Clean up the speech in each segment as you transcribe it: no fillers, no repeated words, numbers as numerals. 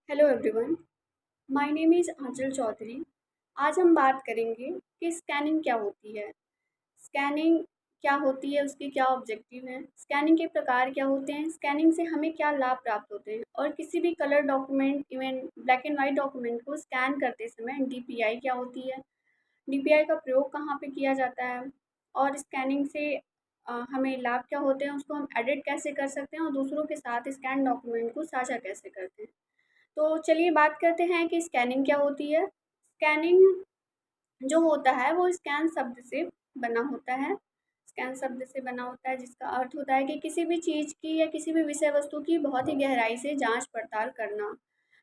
Hello everyone, my name is Anchal Chaudhary. आज हम बात करेंगे कि स्कैनिंग क्या होती है। स्कैनिंग क्या होती है, उसके क्या ऑब्जेक्टिव हैं, स्कैनिंग के प्रकार क्या होते हैं, स्कैनिंग से हमें क्या लाभ प्राप्त होते हैं और किसी भी colour document, even black and white document को स्कैन करते समय डीपीआई क्या होती है, डीपीआई का प्रयोग कहाँ पे किया जाता है और स्कैनिंग से हमें लाभ क्या होते हैं, उसको हम एडिट कैसे कर सकते हैं और दूसरों के साथ स्कैन डॉक्यूमेंट को साझा कैसे करते हैं। तो चलिए बात करते हैं कि स्कैनिंग क्या होती है। स्कैनिंग जो होता है वो स्कैन शब्द से बना होता है। स्कैन शब्द से बना होता है जिसका अर्थ होता है कि किसी भी चीज़ की या किसी भी विषय वस्तु की बहुत ही गहराई से जांच पड़ताल करना।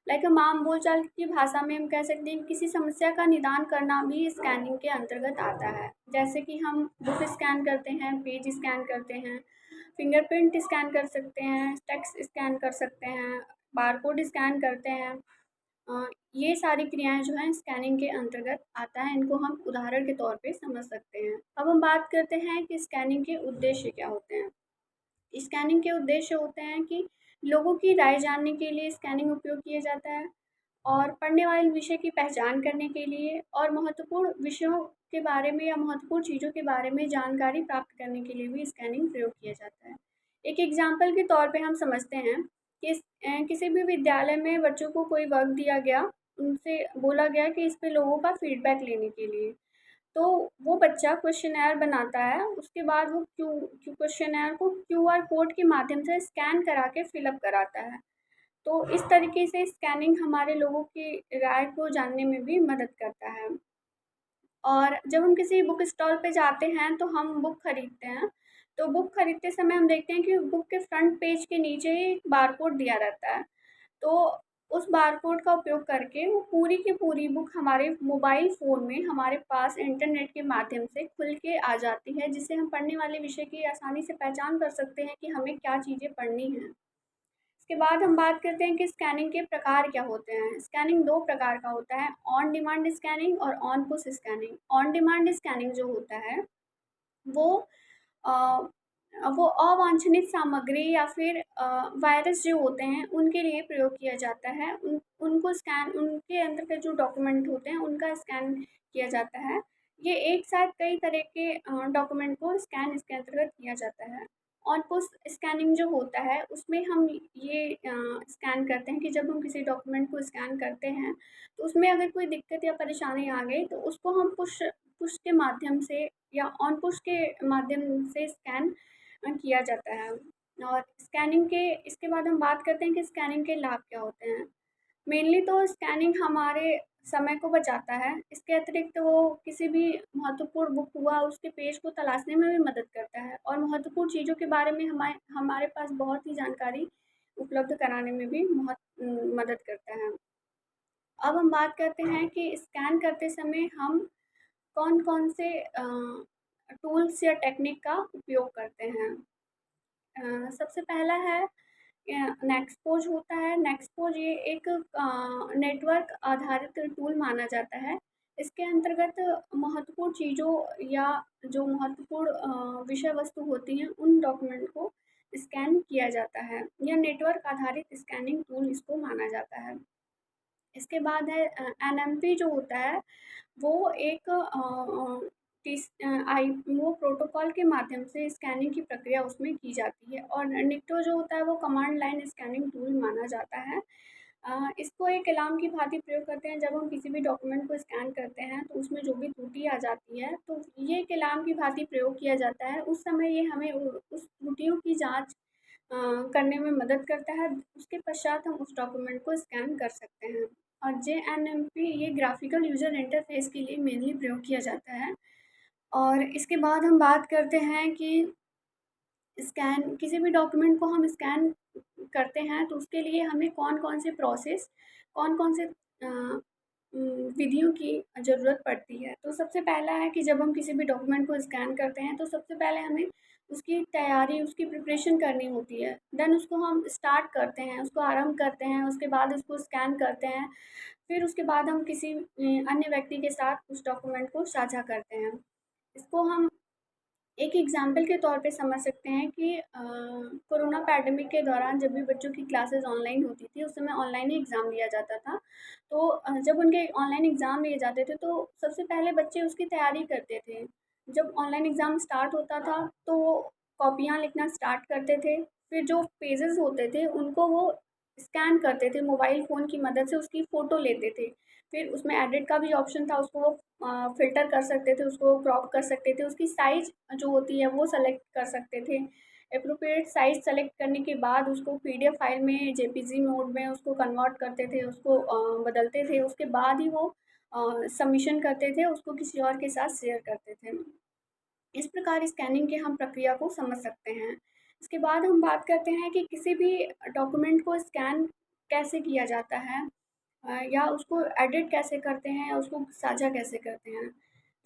लाइक हम आम बोलचाल की भाषा में हम कह सकते हैं कि किसी समस्या का निदान करना भी स्कैनिंग के अंतर्गत आता है। जैसे कि हम बुक स्कैन करते हैं, पेज स्कैन करते हैं, फिंगरप्रिंट स्कैन कर सकते हैं, टेक्स्ट स्कैन कर सकते हैं, बारकोड स्कैन करते हैं। ये सारी क्रियाएँ जो हैं स्कैनिंग के अंतर्गत आता है, इनको हम उदाहरण के तौर पे समझ सकते हैं। अब हम बात करते हैं कि स्कैनिंग के उद्देश्य क्या होते हैं। स्कैनिंग के उद्देश्य होते हैं कि लोगों की राय जानने के लिए स्कैनिंग उपयोग किया जाता है और पढ़ने वाले विषय की पहचान करने के लिए और महत्वपूर्ण विषयों के बारे में या महत्वपूर्ण चीज़ों के बारे में जानकारी प्राप्त करने के लिए भी स्कैनिंग प्रयोग किया जाता है। एक एग्जाम्पल के तौर पे हम समझते हैं कि किसी भी विद्यालय में बच्चों को कोई वर्क दिया गया, उनसे बोला गया कि इस पे लोगों का फीडबैक लेने के लिए। तो वो बच्चा क्वेश्चनेयर बनाता है, उसके बाद वो क्वेश्चनेयर को क्यूआर कोड के माध्यम से स्कैन करा के फिलअप कराता है। तो इस तरीके से स्कैनिंग हमारे लोगों की राय को जानने में भी मदद करता है। और जब हम किसी बुक स्टॉल पे जाते हैं तो हम बुक खरीदते हैं। तो बुक खरीदते समय हम देखते हैं कि बुक के फ्रंट पेज के नीचे ही एक बारकोड दिया रहता है। तो उस बारकोड का उपयोग करके वो पूरी की पूरी बुक हमारे मोबाइल फ़ोन में हमारे पास इंटरनेट के माध्यम से खुल के आ जाती है, जिससे हम पढ़ने वाले विषय की आसानी से पहचान कर सकते हैं कि हमें क्या चीज़ें पढ़नी हैं। इसके बाद हम बात करते हैं कि स्कैनिंग के प्रकार क्या होते हैं। स्कैनिंग 2 प्रकार का होता है, ऑन डिमांड स्कैनिंग और on push scanning. On demand scanning जो होता है वो अ, वो अवांछनित सामग्री या फिर वायरस जो होते हैं उनके लिए प्रयोग किया जाता है। उनको स्कैन उनके अंदर के जो डॉक्यूमेंट होते हैं उनका स्कैन किया जाता है। ये एक साथ कई तरह के डॉक्यूमेंट को स्कैन इसके अंतर्गत किया जाता है। ऑन पुश स्कैनिंग जो होता है उसमें हम ये स्कैन करते हैं कि जब हम किसी डॉक्यूमेंट को स्कैन करते हैं तो उसमें अगर कोई दिक्कत या परेशानी आ गई तो उसको हम पुश पुश के माध्यम से या ऑन पुश के माध्यम से स्कैन किया जाता है। और स्कैनिंग के इसके बाद हम बात करते हैं कि स्कैनिंग के लाभ क्या होते हैं। मेनली तो स्कैनिंग हमारे समय को बचाता है। इसके अतिरिक्त वो किसी भी महत्वपूर्ण बुक हुआ उसके पेज को तलाशने में भी मदद करता है और महत्वपूर्ण चीज़ों के बारे में हमारे हमारे पास बहुत ही जानकारी उपलब्ध कराने में भी मदद करता है। अब हम बात करते हैं कि स्कैन करते समय हम कौन-कौन से टूल्स या टेक्निक का उपयोग करते हैं। सबसे पहला है नेक्सपोज होता है। नेक्सपोज ये एक नेटवर्क आधारित टूल माना जाता है। इसके अंतर्गत महत्वपूर्ण चीज़ों या जो महत्वपूर्ण विषय वस्तु होती हैं उन डॉक्यूमेंट को स्कैन किया जाता है। यह नेटवर्क आधारित स्कैनिंग टूल इसको माना जाता है। इसके बाद है एनएमपी जो होता है वो एक वो प्रोटोकॉल के माध्यम से स्कैनिंग की प्रक्रिया उसमें की जाती है और निक्टो जो होता है वो कमांड लाइन स्कैनिंग टूल माना जाता है। इसको एक अलार्म की भांति प्रयोग करते हैं। जब हम किसी भी डॉक्यूमेंट को स्कैन करते हैं तो उसमें जो भी त्रुटि आ जाती है तो ये एक अलार्म की भांति प्रयोग किया जाता है। उस समय ये हमें उस त्रुटियों की जाँच करने में मदद करता है। उसके पश्चात हम उस डॉक्यूमेंट को स्कैन कर सकते हैं। और जेएनएमपी ये ग्राफिकल यूज़र इंटरफेस के लिए मेनली प्रयोग किया जाता है। और इसके बाद हम बात करते हैं कि स्कैन किसी भी डॉक्यूमेंट को हम स्कैन करते हैं तो उसके लिए हमें कौन-कौन से प्रोसेस, कौन-कौन से विधियों की ज़रूरत पड़ती है। तो सबसे पहला है कि जब हम किसी भी डॉक्यूमेंट को स्कैन करते हैं तो सबसे पहले हमें उसकी तैयारी, उसकी प्रिपरेशन करनी होती है। देन उसको हम स्टार्ट करते हैं, उसको आरंभ करते हैं, उसके बाद उसको स्कैन करते हैं। फिर उसके बाद हम किसी अन्य व्यक्ति के साथ उस डॉक्यूमेंट को साझा करते हैं। इसको हम एक एग्जाम्पल के तौर पे समझ सकते हैं कि कोरोना पैंडेमिक के दौरान जब भी बच्चों की क्लासेस ऑनलाइन होती थी, उस समय ऑनलाइन ही एग्ज़ाम लिया जाता था। तो जब उनके ऑनलाइन एग्ज़ाम लिए जाते थे, तो सबसे पहले बच्चे उसकी तैयारी करते थे। जब ऑनलाइन एग्ज़ाम स्टार्ट होता था, तो वो कॉपियाँ लिखना स्टार्ट करते थे। फिर जो पेजेज़ होते थे, उनको वो स्कैन करते थे, मोबाइल फ़ोन की मदद से उसकी फ़ोटो लेते थे। फिर उसमें एडिट का भी ऑप्शन था, उसको वो फ़िल्टर कर सकते थे, उसको क्रॉप कर सकते थे, उसकी साइज़ जो होती है वो सेलेक्ट कर सकते थे। एप्रोप्रिएट साइज़ सेलेक्ट करने के बाद उसको पीडीएफ फाइल में जेपीजी मोड में उसको कन्वर्ट करते थे, उसको बदलते थे, उसके बाद ही वो सबमिशन करते थे, उसको किसी और के साथ शेयर करते थे। इस प्रकार स्कैनिंग के हम प्रक्रिया को समझ सकते हैं। इसके बाद हम बात करते हैं कि किसी भी डॉक्यूमेंट को स्कैन कैसे किया जाता है, या उसको एडिट कैसे करते हैं या उसको साझा कैसे करते हैं।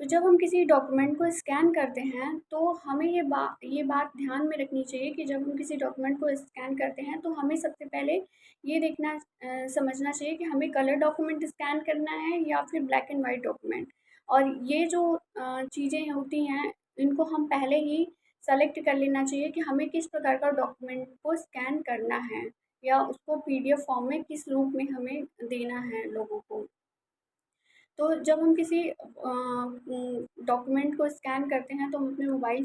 तो जब हम किसी डॉक्यूमेंट को स्कैन करते हैं, तो हमें ये बात ध्यान में रखनी चाहिए कि जब हम किसी डॉक्यूमेंट को स्कैन करते हैं, तो हमें सबसे पहले ये देखना समझना चाहिए कि हमें कलर डॉक्यूमेंट स्कैन करना है या फिर ब्लैक एंड वाइट डॉक्यूमेंट। और ये जो चीज़ें होती हैं, इनको हम पहले ही सेलेक्ट कर लेना चाहिए कि हमें किस प्रकार का डॉक्यूमेंट को स्कैन करना है, या उसको पीडीएफ फॉर्म में किस रूप में हमें देना है लोगों को। तो जब हम किसी डॉक्यूमेंट को स्कैन करते हैं, तो हम अपने मोबाइल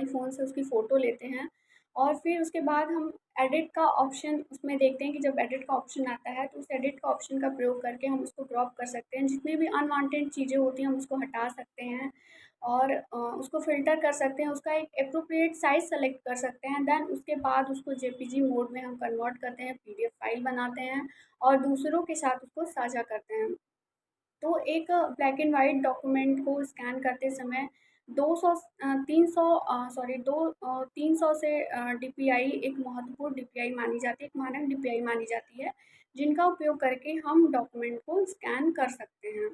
फ़ोन से उसकी फ़ोटो लेते हैं, और फिर उसके बाद हम एडिट का ऑप्शन उसमें देखते हैं कि जब एडिट का ऑप्शन आता है, तो उस एडिट का ऑप्शन का प्रयोग करके हम उसको क्रॉप कर सकते हैं। जितनी भी अनवांटेड चीज़ें होती हैं, हम उसको हटा सकते हैं, और उसको फ़िल्टर कर सकते हैं, उसका एक एप्रोप्रिएट साइज़ सेलेक्ट कर सकते हैं। देन उसके बाद उसको जेपीजी मोड में हम कन्वर्ट करते हैं, पीडीएफ फाइल बनाते हैं और दूसरों के साथ उसको साझा करते हैं। तो एक ब्लैक एंड वाइट डॉक्यूमेंट को स्कैन करते समय 300 से डीपीआई एक महत्वपूर्ण डीपीआई मानी जाती है, एक मानक डीपीआई मानी जाती है, जिनका उपयोग करके हम डॉक्यूमेंट को स्कैन कर सकते हैं।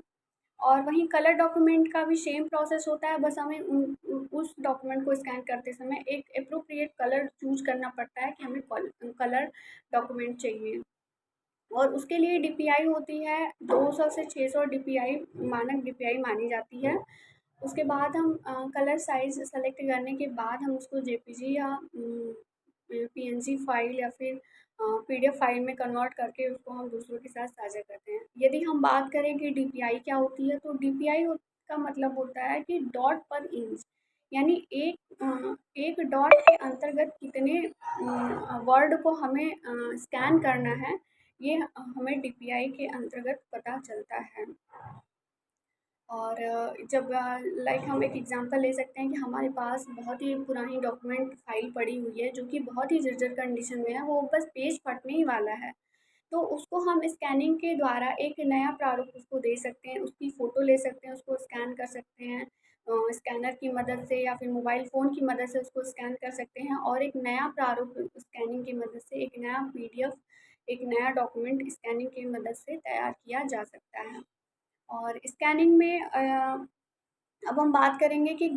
और वहीं कलर डॉक्यूमेंट का भी सेम प्रोसेस होता है, बस हमें उस डॉक्यूमेंट को स्कैन करते समय एक एप्रोप्रिएट कलर चूज़ करना पड़ता है कि हमें कलर डॉक्यूमेंट चाहिए। और उसके लिए डीपीआई होती है 200 से 600 डीपीआई, मानक डीपीआई मानी जाती है। उसके बाद हम कलर साइज़ सेलेक्ट करने के बाद हम उसको जेपीजी या पीएनजी फाइल या फिर पीडीएफ फाइल में कन्वर्ट करके उसको हम दूसरों के साथ साझा करते हैं। यदि हम बात करें कि डीपीआई क्या होती है, तो डीपीआई का मतलब होता है कि डॉट पर इंच, यानी एक डॉट के अंतर्गत कितने वर्ड को हमें स्कैन करना है, ये हमें डीपीआई के अंतर्गत पता चलता है। और जब लाइक हम एक एग्जांपल ले सकते हैं कि हमारे पास बहुत ही पुरानी डॉक्यूमेंट फाइल पड़ी हुई है, जो कि बहुत ही जर्जर कंडीशन में है, वो बस पेज फटने ही वाला है। तो उसको हम स्कैनिंग के द्वारा एक नया प्रारूप उसको दे सकते हैं, उसकी फ़ोटो ले सकते हैं, उसको स्कैन कर सकते हैं स्कैनर की मदद से, या फिर मोबाइल फ़ोन की मदद से उसको स्कैन कर सकते हैं, और एक नया प्रारूप स्कैनिंग की मदद से, एक नया पीडीएफ, एक नया डॉक्यूमेंट स्कैनिंग की मदद से तैयार किया जा सकता है। और स्कैनिंग में अब हम बात करेंगे कि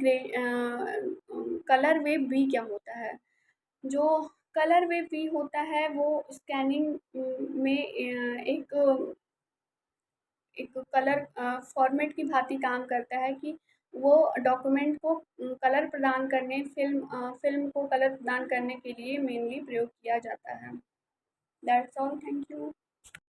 कलर वेव भी क्या होता है। जो कलर वेव भी होता है, वो स्कैनिंग में एक एक कलर फॉर्मेट की भांति काम करता है कि वो डॉक्यूमेंट को कलर प्रदान करने, फ़िल्म को कलर प्रदान करने के लिए मेनली प्रयोग किया जाता है। That's all, thank you.